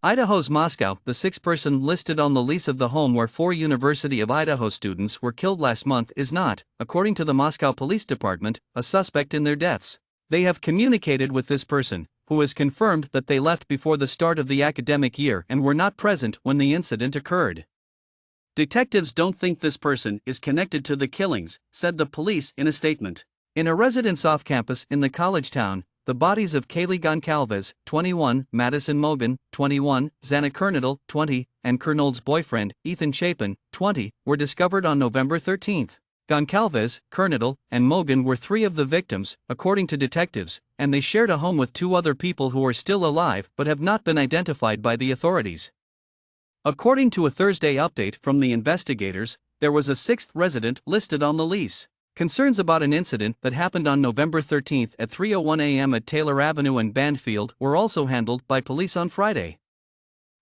Idaho's Moscow, the sixth person listed on the lease of the home where 4 University of Idaho students were killed last month, is not, according to the Moscow Police Department, a suspect in their deaths. They have communicated with this person, who has confirmed that they left before the start of the academic year and were not present when the incident occurred. Detectives don't think this person is connected to the killings, said the police in a statement. In a residence off campus in the college town, the bodies of Kaylee Goncalves, 21, Madison Mogen, 21, Xana Kernodle, 20, and Kernolde's boyfriend, Ethan Chapin, 20, were discovered on November 13. Goncalves, Kernodle, and Mogen were 3 of the victims, according to detectives, and they shared a home with 2 other people who are still alive but have not been identified by the authorities. According to a Thursday update from the investigators, there was a 6th resident listed on the lease. Concerns about an incident that happened on November 13 at 3:01 a.m. at Taylor Avenue and Banfield were also handled by police on Friday.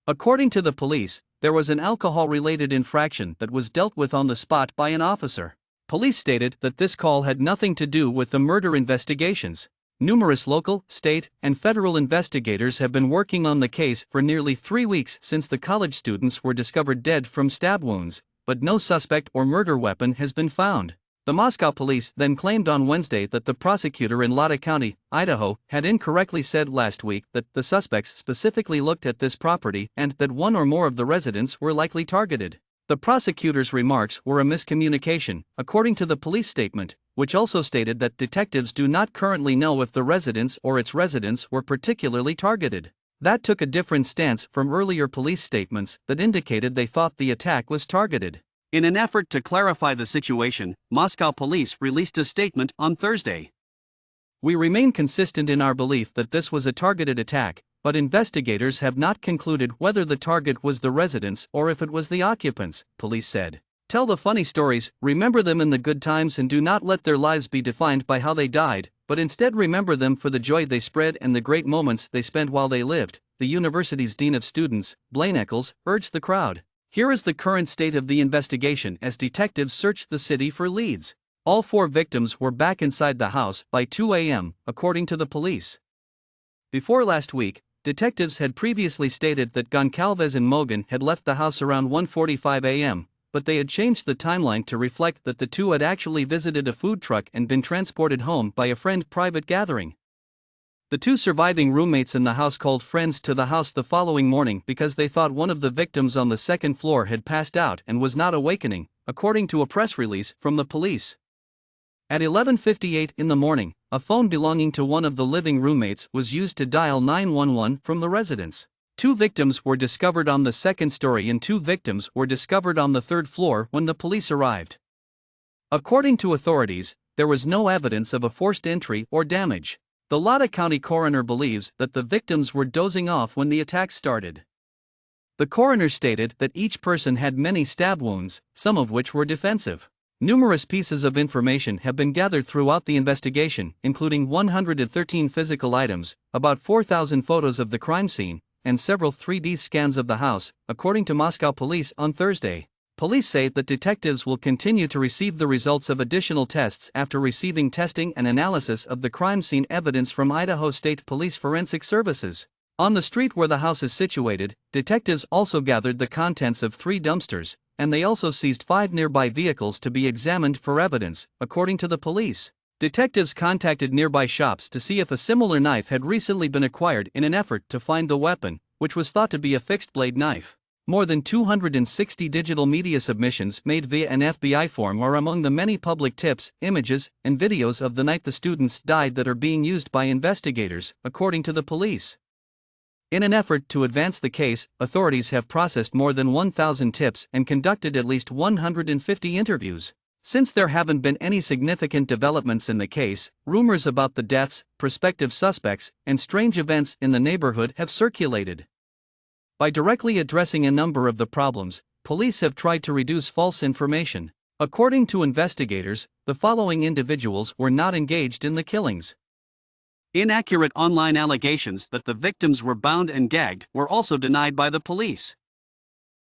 According to the police, there was an alcohol-related infraction that was dealt with on the spot by an officer. Police stated that this call had nothing to do with the murder investigations. Numerous local, state, and federal investigators have been working on the case for nearly 3 weeks since the college students were discovered dead from stab wounds, but no suspect or murder weapon has been found. The Moscow police then claimed on Wednesday that the prosecutor in Latah County, Idaho, had incorrectly said last week that the suspects specifically looked at this property and that 1 or more of the residents were likely targeted. The prosecutor's remarks were a miscommunication, according to the police statement, which also stated that detectives do not currently know if the residence or its residents were particularly targeted. That took a different stance from earlier police statements that indicated they thought the attack was targeted. In an effort to clarify the situation, Moscow police released a statement on Thursday. "We remain consistent in our belief that this was a targeted attack, but investigators have not concluded whether the target was the residents or if it was the occupants," police said. "Tell the funny stories, remember them in the good times, and do not let their lives be defined by how they died, but instead remember them for the joy they spread and the great moments they spent while they lived," the university's dean of students, Blaine Eccles, urged the crowd. Here is the current state of the investigation as detectives searched the city for leads. All 4 victims were back inside the house by 2 a.m., according to the police. Before last week, detectives had previously stated that Goncalves and Mogen had left the house around 1:45 a.m., but they had changed the timeline to reflect that the 2 had actually visited a food truck and been transported home by a friend private gathering. The 2 surviving roommates in the house called friends to the house the following morning because they thought one of the victims on the 2nd floor had passed out and was not awakening, according to a press release from the police. At 11:58 in the morning, a phone belonging to one of the living roommates was used to dial 911 from the residence. 2 victims were discovered on the 2nd story and 2 victims were discovered on the 3rd floor when the police arrived. According to authorities, there was no evidence of a forced entry or damage. The Latah County coroner believes that the victims were dozing off when the attack started. The coroner stated that each person had many stab wounds, some of which were defensive. Numerous pieces of information have been gathered throughout the investigation, including 113 physical items, about 4,000 photos of the crime scene, and several 3D scans of the house, according to Moscow police on Thursday. Police say that detectives will continue to receive the results of additional tests after receiving testing and analysis of the crime scene evidence from Idaho State Police Forensic Services. On the street where the house is situated, detectives also gathered the contents of 3 dumpsters, and they also seized 5 nearby vehicles to be examined for evidence, according to the police. Detectives contacted nearby shops to see if a similar knife had recently been acquired in an effort to find the weapon, which was thought to be a fixed-blade knife. More than 260 digital media submissions made via an FBI form are among the many public tips, images, and videos of the night the students died that are being used by investigators, according to the police. In an effort to advance the case, authorities have processed more than 1,000 tips and conducted at least 150 interviews. Since there haven't been any significant developments in the case, rumors about the deaths, prospective suspects, and strange events in the neighborhood have circulated. By directly addressing a number of the problems, police have tried to reduce false information. According to investigators, the following individuals were not engaged in the killings. Inaccurate online allegations that the victims were bound and gagged were also denied by the police.